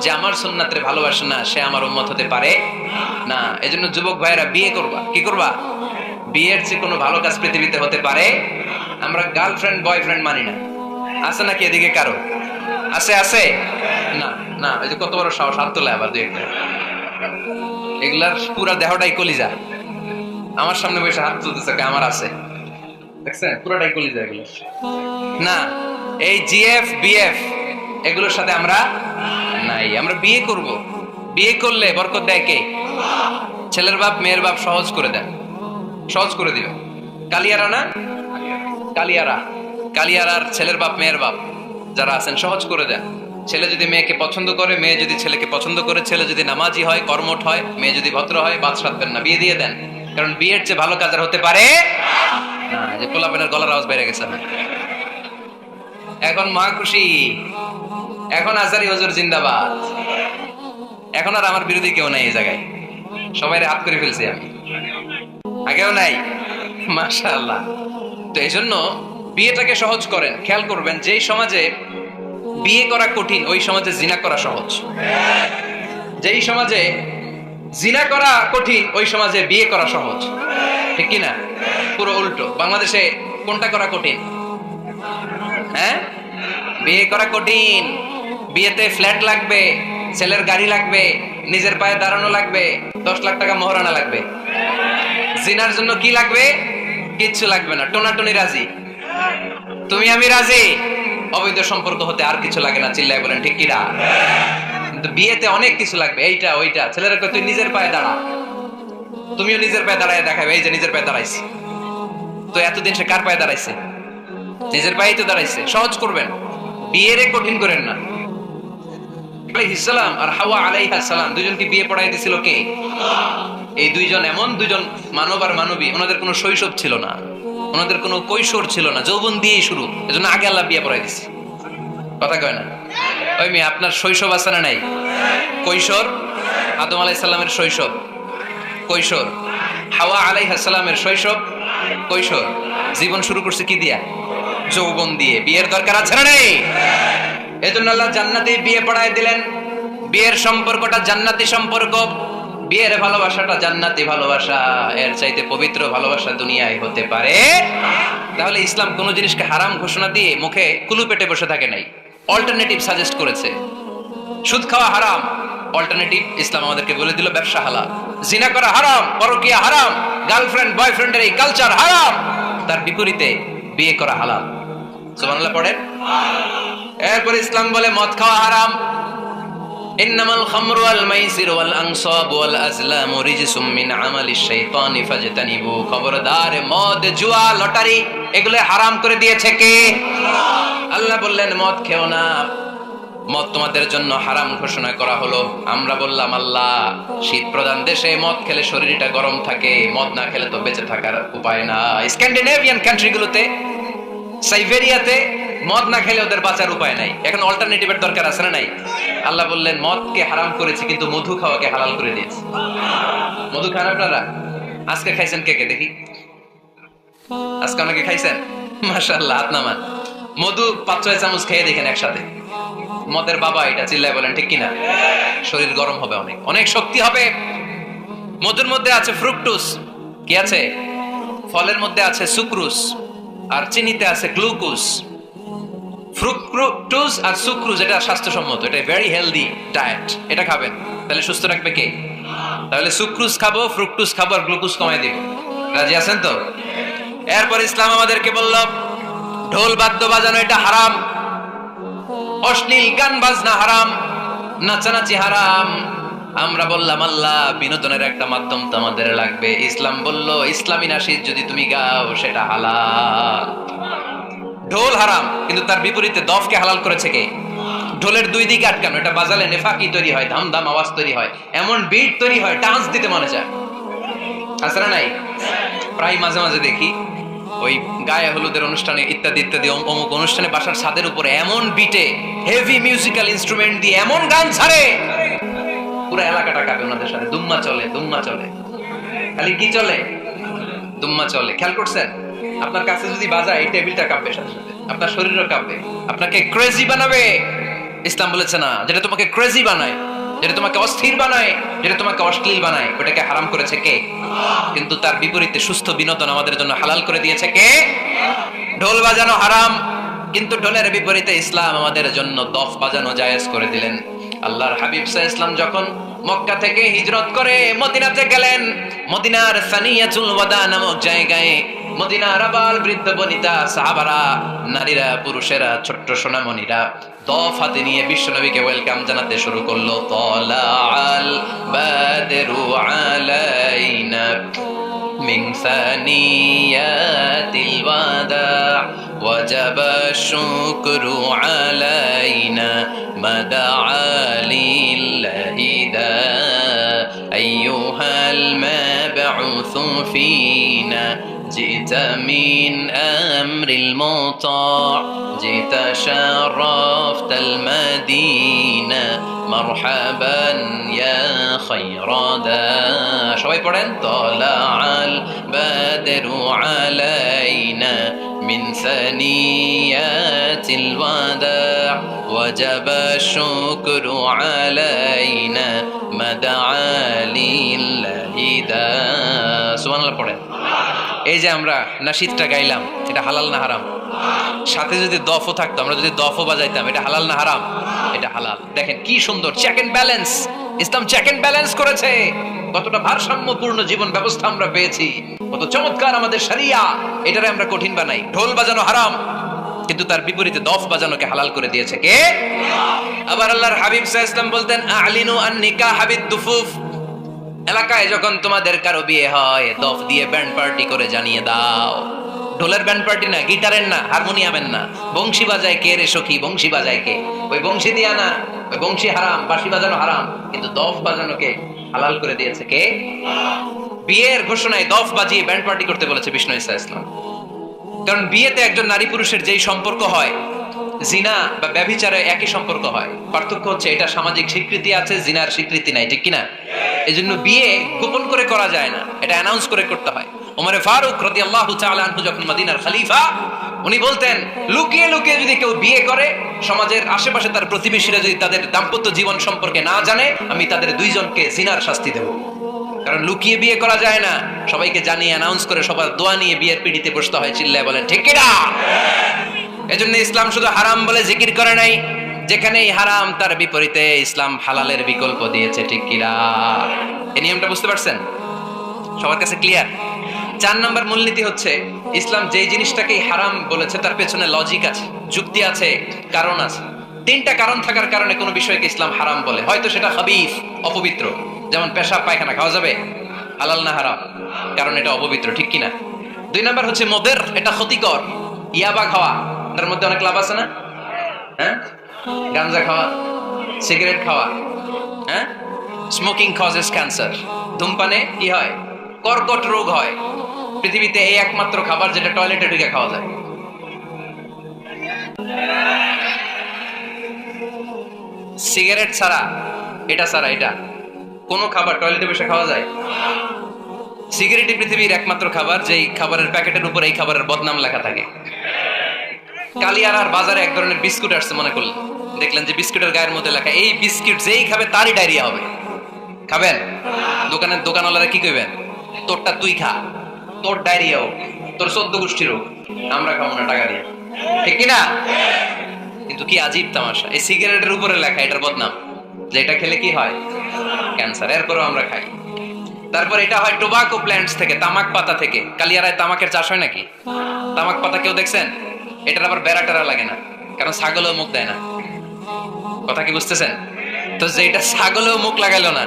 যে আমার সুন্নাতে ভালোবাসে না সে আমার উম্মত হতে পারে না। এজন্য যুবক ভাইরা বিয়ে করবা। কি করবা? বিয়ের চেয়ে কোনো ভালো কাজ পৃথিবীতে হতে পারে? আমরা গার্লফ্রেন্ড বয়ফ্রেন্ড মানি না। আছে নাকি এদিকে কারো? আছে? আছে না? না, এই যে কত বড় সাহস, হাত তোলে আবার দুই একটা। এগুলার পুরা দেহটাই কলিজা, আমার সামনে বসে হাত তুলতেছে, আমার আছে, দেখছেন? পুরাটাই কলিজা এগুলো। না, এই জিএফ বিএফ এগুলোর সাথে আমরা নাই। আমরা বিয়ে করব, বিয়ে করলে বরকত দেয় কে? ছেলের বাপ মেয়ের বাপ সহজ করে দেন, সহজ করে দিবে। কালিয়ারা না, কালিয়ারা, কালিয়ারার ছেলের বাপ মেয়ের বাপ যারা আছেন সহজ করে দেন। ছেলে যদি মেয়েকে পছন্দ করে, মেয়ে যদি ছেলেকে পছন্দ করে, ছেলে যদি নামাজি হয়, কর্মঠ হয়, মেয়ে যদি ভদ্র হয়, বাদ সাধবেন না, বিয়ে দিয়ে দেন। কারণ বিয়ের চেয়ে ভালো কাজ আর হতে পারে না। যে পোলাপেনের গলার আওয়াজ বেড়ে গেছে। এখন মা খুশি, এখন আজারি হুজুর জিন্দাবাদ, এখন আর আমার বিরোধী কেউ নাই এই জায়গায়, সবাই হাত করে ফেলছি আমি, আগেও নাই। মাশাআল্লাহ। তো এই জন্য বিয়েটাকে সহজ করেন। খেয়াল করবেন, যেই সমাজে বিয়ে করা কঠিন ওই সমাজে জিনা করা সহজ। যেই সমাজে জিনা করা কঠিন ওই সমাজে বিয়ে করা সহজ। ঠিক কি না? পুরো উল্টো। বাংলাদেশে কোনটা করা কঠিন? হ্যাঁ, বিয়ে করা কঠিন। বিয়েতে ফ্ল্যাট লাগবে, ছেলের গাড়ি লাগবে, নিজের পায়ে দাঁড়ানো লাগবে, 10 লাখ টাকা মহারণা লাগবে। জিনার জন্য কি লাগবে? কিচ্ছু লাগবে না, টোনাটুনি রাজি, তুমি আমি রাজি। অবৈধ সম্পর্ক হতে আর কিছু লাগে না, চিল্লায় বলেন ঠিক কিনা? কিন্তু বিয়েতে অনেক কিছু লাগবে, এইটা ওইটা। ছেলেরা কয় তুই নিজের পায়ে দাঁড়া, তুমিও নিজের পায়ে দাঁড়ায় দেখাবে, এই যে নিজের পায়ে দাঁড়াইছে। তো এতদিন সে কার পায়ে দাঁড়াইছে? নিজের পায়েই তো দাঁড়াইছে। সহজ করবেন, বিয়েরে কঠিন করেন না। আলাইহিস সালাম আর হাওয়া আলাইহিস সালাম দুজনকে বিয়ে পড়াই দিয়েছিল কে? এই দুইজন এমন দুইজন মানব আর মানবী, ওনাদের কোনো শৈশব ছিল না, ওনাদের কোনো কৈশোর ছিল না, যৌবন দিয়েই শুরু। এজন্য আগে আল্লাহ বিয়ে পড়াই দিছে। কথা কয় না? ওই মেয়ে, আপনার শৈশব আছে না নাই? কৈশোর আদম আলাইহিস সালামের শৈশব, কৈশোর হাওয়া আলাইহিস সালামের শৈশব, কৈশোর। জীবন শুরু করছে কি দিয়া? যৌবন দিয়ে। বিয়ের দরকার আছে না নাই? এজন্য আল্লাহ জান্নাতে বিয়ে পড়ায় দিলেন। বিয়ের সম্পর্কটা জান্নাতি সম্পর্ক, বিয়ের ভালোবাসাটা জান্নাতি ভালোবাসা। এর চাইতে পবিত্র ভালোবাসা দুনিয়ায় হতে পারে? তাহলে ইসলাম কোন জিনিসকে হারাম ঘোষণা দিয়ে মুখে কুলু পেটে বসে থাকে নাই, অল্টারনেটিভ সাজেস্ট করেছে। সুদ খাওয়া হারাম, অল্টারনেটিভ ইসলাম আমাদেরকে বলে দিল ব্যবসা হালাল। জিনা করা হারাম, পরকীয়া হারাম, গার্লফ্রেন্ড বয়ফ্রেন্ডের এই কালচার হারাম, তার বিপরীতে বিয়ে করা হালাল। সুবহানাল্লাহ পড়েন। এরপর ইসলাম বলে মদ খাওয়া হারাম। ইন্নামাল খামরু ওয়াল মাইসিরু ওয়াল আনসাবু ওয়াল আজলামু রিজসুম মিন আমালিশ শাইতানি ফাজতানিবু। খবরদার, মদ, জুয়া, লটারি এগুলো হারাম করে দিয়েছে কে? আল্লাহ বললেন মদ খেও না, মদ তোমাদের জন্য হারাম ঘোষণা করা হলো। আমরা বললাম আল্লাহ, শীত প্রধান দেশে মদ খেলে শরীরটা গরম থাকে, মদ না খেলে তো বেঁচে থাকার উপায় না। স্ক্যান্ডিনেভিয়ান কান্ট্রিগুলোতে, সাইবেরিয়াতে মদ না খেলে ওদের বাঁচার উপায় নাই। এখন অল্টারনেটিভের দরকার আছে না নাই? আল্লাহ বললেন মদকে হারাম করেছি, কিন্তু মধু খাওয়াকে হালাল করে দিয়েছি। মধু খান আপনারা? আজকে খাইছেন কে কে দেখি? আজকে অনেকে খাইছেন? মাশাআল্লাহ, হাত নামান। মধু 5-6 চামচ খেয়ে দেখেন একসাথে। মদের বাবা এটা, চিল্লায় বলেন ঠিক কিনা? শরীর গরম হবে, অনেক অনেক শক্তি হবে। মধুর মধ্যে আছে ফ্রুকটোজ। কি আছে? ফলের মধ্যে আছে সুক্রোজ, আর চিনিতে আছে গ্লুকোজ। ফ্রুকটোজ আর সুক্রোজ এটা স্বাস্থ্যসম্মত, এটা ভেরি হেলদি ডায়েট। এটা খাবেন, তাহলে সুস্থ রাখবে কে? তাহলে সুক্রোজ খাবো, ফ্রুকটোজ খাবো, আর গ্লুকোজ কমাই দিব। রাজি আছেন তো? এরপর ইসলাম আমাদেরকে বলল ঢোল বাদ্য বাজানো এটা হারাম, অশ্লীল গান বাজনা হারাম, নাচানাচি হারাম। আমরা বললাম আল্লাহ, বিনোদনের একটা মাধ্যম তো আমাদের লাগবে। ইসলাম বলল ইসলামী নাশিদ যদি তুমি গাও সেটা হালাল। ঢোল হারাম, কিন্তু তার বিপরীতে দফকে হালাল করেছে কে? ঢোলের দুই দিকে আটকানো, এটা বাজালে নেফাকি তৈরি হয়, ধাম ধাম আওয়াজ তৈরি হয়, এমন বিট তৈরি হয়, ডান্স দিতে মনে চায়। আছে না নাই? প্রায় মাঝে মাঝে দেখি ওই গায়ে হলুদের অনুষ্ঠানে ইত্যাদি ইত্যাদি অমুক অনুষ্ঠানে বাসার ছাদের উপরে এমন বিটে হেভি মিউজিক্যাল ইনস্ট্রুমেন্ট দিয়ে এমন গান ছাড়ে, পুরো এলাকাটা কাঁপে ওনাদের সাথে। দুম্মা চলে, দুম্মা চলে, খালি কি চলে? দুম্মা চলে। খেয়াল করছেন? আপনার কাছে যদি বাজায় এই টেবিলটা কাঁপবে, সাথে সাথে আপনার শরীরও কাঁপবে, আপনাকে ক্রেজি বানাবে। ইসলাম বলেছে না, যেটা তোমাকে ক্রেজি বানায়, যেটা তোমাকে অস্থির বানায়, যেটা তোমাকে অশ্লীল বানায়, ওটাকে হারাম করেছে কে? কিন্তু তার বিপরীতে সুস্থ বিনোদন আমাদের জন্য হালাল করে দিয়েছে কে? ঢোল বাজানো হারাম, কিন্তু ঢোলের বিপরীতে ইসলাম আমাদের জন্য দফ বাজানো জায়েজ করে দিলেন। আল্লাহর হাবিব সাল্লাল্লাহু আলাইহি ওয়াসাল্লাম যখন মক্কা থেকে হিজরত করে মদিনাতে গেলেন, মদিনার সানিয়াতুল ওয়াদা নামক জায়গায় মদিনার আবাল বৃদ্ধ বনিতা, সাহাবারা, নারীরা, পুরুষেরা, ছোট্ট সোনামণিরা দফ হাতে নিয়ে বিশ্বনবীকে ওয়েলকাম জানাতে শুরু করলো। তালাআল বাদরু আলাইনা মিন সানিয়াতিল ওয়াদা ওয়াজাবা শুকরু আলাইনা মাদআ লিল্লাহি দা আইয়ুহাল মাবউসু ফিনা جئت من أمر المطاع جئت شرفت المدينة مرحبا يا خير دا شوي পড়েন طلع البدر علينا من ثنيات الوداع وجب الشكر علينا مدعا لله دا سبحان الله পড়েন। এই যে আমরা নাশিদটা গাইলাম, এটা হালাল না হারাম? সাথে যদি দফও থাকতো, আমরা যদি দফও বাজাইতাম, এটা হালাল না হারাম? এটা হালাল। দেখেন কি সুন্দর check and balance, Islam check and balance করেছে। কতটা ভারসাম্যপূর্ণ জীবন ব্যবস্থা আমরা পেয়েছি, কত চমৎকার আমাদের শরিয়া। এটারে আমরা কঠিন বানাই। ঢোল বাজানো হারাম, কিন্তু তার বিপরীতে দফ বাজানোকে হালাল করে দিয়েছে কে? আবার আল্লাহর হাবিব সাল্লাল্লাহু আলাইহি ওয়াসাল্লাম বলতেন আ'লিনু আন নিকাহ বিদ দুফুফ, এলাকায় যখন তোমাদের কারো বিয়ে হয় দফ দিয়ে ব্যান্ড পার্টি করে জানিয়ে দাও। ঢোলের ব্যান্ড পার্টি না, গিটারের না, হারমোনিয়ামের না। বংশী বাজায় কে রে সখী, বংশী বাজায় কে? ওই বংশী দিয়া না, ওই বংশী হারাম, বাঁশি বাজানো হারাম, কিন্তু দফ বাজানোকে হালাল করে দিয়েছে কে? বিয়ের ঘোষণায় দফ বাজিয়ে ব্যান্ড পার্টি করতে বলেছে বিষ্ণু ইসা ইসলাম। কারণ বিয়েতে একজন নারী পুরুষের যেই সম্পর্ক হয়, জিনা বা ব্যভিচারে একই সম্পর্ক হয়। পার্থক্য হচ্ছে এটা সামাজিক স্বীকৃতি আছে, জিনার স্বীকৃতি নাই, ঠিক কিনা? এজন্য বিয়ে গোপন করে করা যায় না, এটা অ্যানাউন্স করে করতে হয়। ওমর ফারুক রাদিয়াল্লাহু তাআলা আনহু যখন মদিনার খলিফা, উনি বলতেন লুকিয়ে লুকিয়ে যদি কেউ বিয়ে করে, সমাজের আশেপাশে তার প্রতিবেশীরা যদি তাদের দাম্পত্য জীবন সম্পর্কে না জানে, আমি তাদের দুইজনকে জিনার শাস্তি দেব। কারণ লুকিয়ে বিয়ে করা যায় না, সবাইকে জানিয়ে অ্যানাউন্স করে সবার দোয়া নিয়ে বিয়ের পিড়িতে বসতে হয়। চিল্লায় বলেন ঠিক কিনা? এজন্য ইসলাম শুধু হারাম বলে জিকির করে নাই, যেখানেই হারাম তার বিপরীতে ইসলাম হালালের বিকল্প দিয়েছে, ঠিক কিনা? এই নিয়মটা বুঝতে পারছেন? সবার কাছে ক্লিয়ার? 4 নম্বর মূলনীতি হচ্ছে ইসলাম যেই জিনিসটাকে হারাম বলেছে তার পেছনে লজিক আছে, যুক্তি আছে, কারণ আছে। 3টা কারণ থাকার কারণে কোনো বিষয়কে ইসলাম হারাম বলে। হয়তো সেটা খাবিস, অপবিত্র, যেমন পেশাব পায়খানা খাওয়া যাবে, হালাল না হারাম? কারণ এটা অপবিত্র, ঠিক কিনা? 2 নম্বর হচ্ছে মুদির, এটা ক্ষতিকর। ইয়াবা খাওয়া, তার মধ্যে অনেক লাভ আছে না? হ্যাঁ, গাঞ্জা খাওয়া, সিগারেট খাওয়া, হ্যাঁ, স্মোকিং কজেস ক্যান্সার। ধূমপানে কি হয়? কর্কট রোগ হয়। পৃথিবীতে এই একমাত্র খাবার যেটা টয়লেটে ঢুকে খাওয়া যায়। সিগারেট ছাড়া, এটা ছাড়া, এটা কোন খাবার টয়লেটে বসে খাওয়া যায়? সিগারেটই পৃথিবীর একমাত্র খাবার যেই খাবারের প্যাকেটের উপর এই খাবারের বদনাম লেখা থাকে। কালিয়ারার বাজারে এক ধরনের বিস্কুট আসছে, মনে করলেন, দেখলেন যে বিস্কুটের গায়ের মধ্যে লেখা এই বিস্কুট যেই খাবে তারই ডায়রিয়া হবে। খাবেন? দোকানওয়ালারা কি কইবেন? তোরটা তুই খা, তোর ডায়রিয়া হোক, তোর 14 গোষ্ঠীর হোক, আমরা খাবো না টাকা দিয়ে, ঠিক কিনা? কিন্তু কি আজীব তামাশা, এই সিগারেটের উপরে লেখা এটার বদনাম, যে এটা খেলে কি হয়? ক্যান্সার। এরপরেও আমরা খাই। তারপর এটা হয় টোবাকো প্ল্যান্টস থেকে, তামাক পাতা থেকে। কালিয়ারায় তামাকের চাষ হয় নাকি? তামাক পাতা কেউ দেখছেন? এটার আবার বেড়া টেরা লাগে না, কারণ ছাগলেও মুখ দেয় না। কথা কি বুঝতেছেন? তো যেটা ছাগলেও মুখ লাগাইলো না,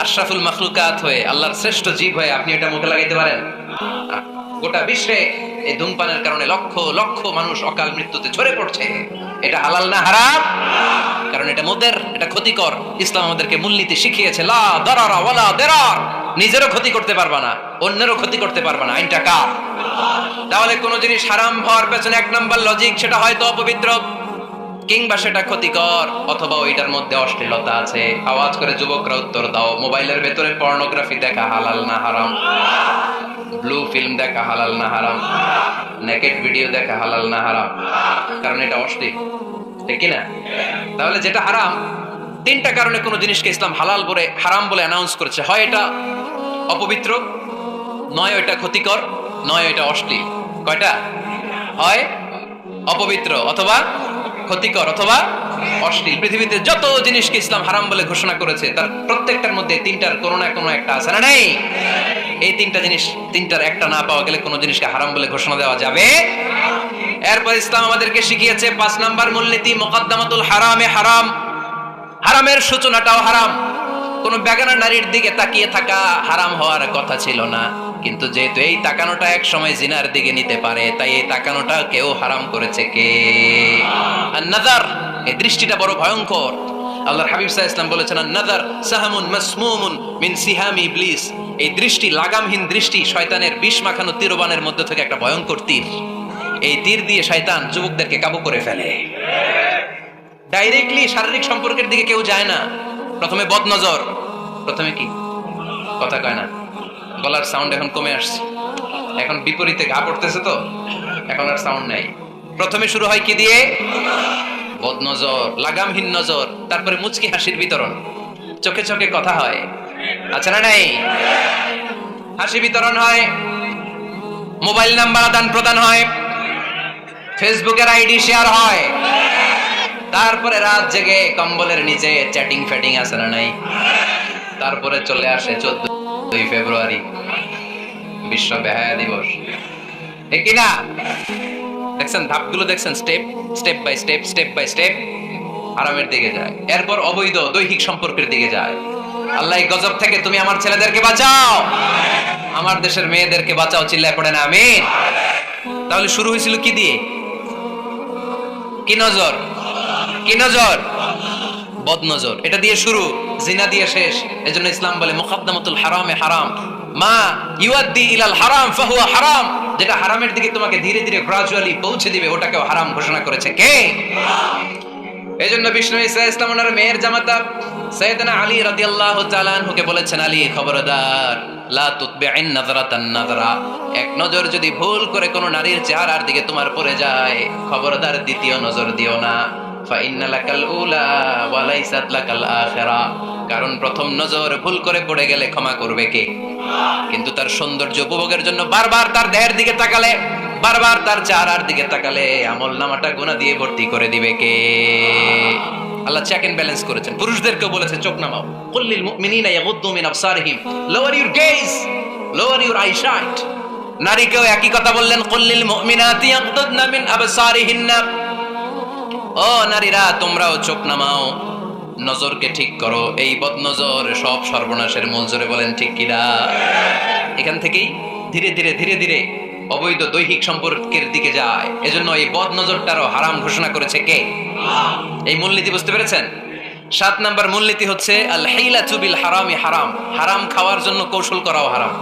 আশরাফুল মাখলুকাত হয়ে, আল্লাহর শ্রেষ্ঠ জীব হয়ে আপনি এটা মুখে লাগাইতে পারেন? গোটা বিশ্বে এই ধূমপানের কারণে লক্ষ লক্ষ মানুষ অকাল মৃত্যুতে ঝরে পড়ছে। এটা হালাল না হারাম? কারণ এটা মুদির, এটা ক্ষতিকর। ইসলাম আমাদেরকে মূলনীতি শিখিয়েছে, লা দারারা ওয়ালা দিরার। নিজেরও ক্ষতি করতে পারবা না, অন্যেরও ক্ষতি করতে পারবা না। আইনটা কার? তাহলে কোন জিনিস হারাম হওয়ার পেছনে 1 নম্বর লজিক, সেটা হয়তো অপবিত্র, কিংবা সেটা ক্ষতিকর, অথবা ওইটার মধ্যে অশ্লীলতা আছে। আওয়াজ করে যুবকরা উত্তর দাও, মোবাইলের ভেতরে পর্নোগ্রাফি দেখা হালাল না হারাম? ব্লু ফিল্ম দেখা হালাল না হারাম? নেকেড ভিডিও দেখা হালাল না হারাম? কারণ এটা অশ্লীল, ঠিক কিনা? তাহলে যেটা হারাম, 3টা কারণে কোন জিনিসকে ইসলাম হালাল বলে হারাম বলে অ্যানাউন্স করেছে। হয় এটা অপবিত্র, নয় এটা ক্ষতিকর, নয় এটা অশ্লীল। কয়টা? হয় অপবিত্র, অথবা ক্ষতিকর, অথবা অশ্লীল। পৃথিবীতে যত জিনিসকে ইসলাম হারাম বলে ঘোষণা করেছে তার প্রত্যেকটার মধ্যে 3টার কোনো না কোনো একটা আছে না নেই? এই 3টা জিনিস, 3টার একটা না পাওয়া গেলে কোনো জিনিসকে হারাম বলে ঘোষণা দেওয়া যাবে? এরপর ইসলাম আমাদেরকে শিখিয়েছে 5 নম্বর মূলনীতি, মুকদ্দামাতুল হারামে হারাম। হারামের সূচনাটাও হারাম। কোন বেগানা নারীর দিকে তাকিয়ে থাকা হারাম হওয়ার কথা ছিল না, কিন্তু যেহেতু এই তাকানোটা এক সময় জিনার দিকে নিতে পারে, তাই এই তাকানোটা কেউ হারাম করেছে কে? আন-নাযার, এই দৃষ্টিটা বড় ভয়ঙ্কর। আল্লাহর হাবিব সাল্লাল্লাহু আলাইহি ওয়াসাল্লাম বলেছেন, আন-নাযার সাহামুন মাসমুমুন মিন সিহামি ইবলিস। এই দৃষ্টি, লাগামহীন দৃষ্টি, শয়তানের বিষ মাখানো তীরবানের মধ্যে থেকে একটা ভয়ঙ্কর তীর। এই তীর দিয়ে শয়তান যুবকদেরকে কাবু করে ফেলে। ডাইরেক্টলি শারীরিক সম্পর্কের দিকে কেউ যায় না, প্রথমে বদনজর, প্রথমে কি কথা কয় না, গলার সাউন্ড এখন কমে আসছে, এখন বিপরীতে ঘা পড়তেছে, তো এখন আর সাউন্ড নাই। প্রথমে শুরু হয় কি দিয়ে? বদনজর, লাগামহীন নজর। তারপরে মুচকি হাসির বিতরণ, চোখে চোখে কথা হয়, আচ্ছা না নাই? হাসি বিতরণ হয়, মোবাইল নাম্বার আদান প্রদান হয়, ফেসবুকের আইডি শেয়ার হয়। তারপরে রাত জেগে কম্বলের নিচে চ্যাটিং ফ্যাটিং আছে না নাই? তারপরে চলে আসে 14 ফেব্রুয়ারি, বিশ্ব বেহায়া দিবস, ঠিক না? দেখছেন ধাপগুলো, দেখছেন step step by step, step by step হারামের দিকে যায়। এরপর অবৈধ দৈহিক সম্পর্কের দিকে যায়। আল্লাহ এই গজব থেকে তুমি আমার ছেলেদেরকে বাঁচাও, আমার দেশের মেয়েদেরকে বাঁচাও, চিল্লায় পড়ে না আমিন। তাহলে শুরু হয়েছিল কি দিয়ে? কি নজর? কি নজর? বদ নজর। এটা দিয়ে শুরু, জিনা দিয়ে শেষ। এজন্য ইসলাম বলে মুকদ্দমাতুল হারামে হারাম, মা ইউআদ্দি ইলাল হারাম ফাহুয়া হারাম। যেটা হারামের দিকে তোমাকে ধীরে ধীরে গ্রাজুয়ালি পৌঁছে দিবে, ওটাকেও হারাম ঘোষণা করেছে কে? এজন্য বিষ্ণু ঈসা ইসলাম ওনার মেয়ের জামাতা সাইয়েদনা আলী রাদিয়াল্লাহু তাআলা আনহুকে বলেছেন, আলী খবরদার, লা তুতবি'ন নাযরাতান নাযরা, এক নজর যদি ভুল করে কোনো নারীর চেহারার দিকে তোমার পড়ে যায়, খবরদার দ্বিতীয় নজর দিও না। ফাইন্না লাকাল উলা ওয়া লাইসাত লাকাল আখিরা, কারণ প্রথম নজর ভুল করে পড়ে গেলে ক্ষমা করবে কে? কিন্তু তার সৌন্দর্য উপভোগের জন্য বারবার তার দেহের দিকে তাকালে, বারবার তার চেহারার দিকে তাকালে আমলনামাটা গুনাহ দিয়ে ভর্তি করে দিবে কে? আল্লাহ চেক এন্ড ব্যালেন্স করেছেন। পুরুষদেরকেও বলেছে চোখ নামাও, কুল্লিল মুমিনিনা ইয়াগুদ্দু মিন আবসারিহিম, lower your gaze, lower your eyesight. নারীকেও একই কথা বললেন, কুল্লিল মুমিনাতি ইয়াগুদ্দুনা মিন আবসারিহিন্না, ও নারীরা তোমরাও চোখ নামাও, নজরকে ঠিক করো। এই বদনজর সব সর্বনাশের মূল। জোরে বলেন ঠিক কিনা? এখান থেকেই ধীরে ধীরে ধীরে ধীরে অবৈধ দৈহিক সম্পর্কের দিকে যায়। এজন্য এই বদনজরটারও হারাম ঘোষণা করেছে কে? এই মূলনীতি বুঝতে পেরেছেন? 7 নাম্বার মূলনীতি হচ্ছে আল হিলাতু বিল হারামি হারাম, হারাম খাওয়ার জন্য কৌশল করাও হারাম।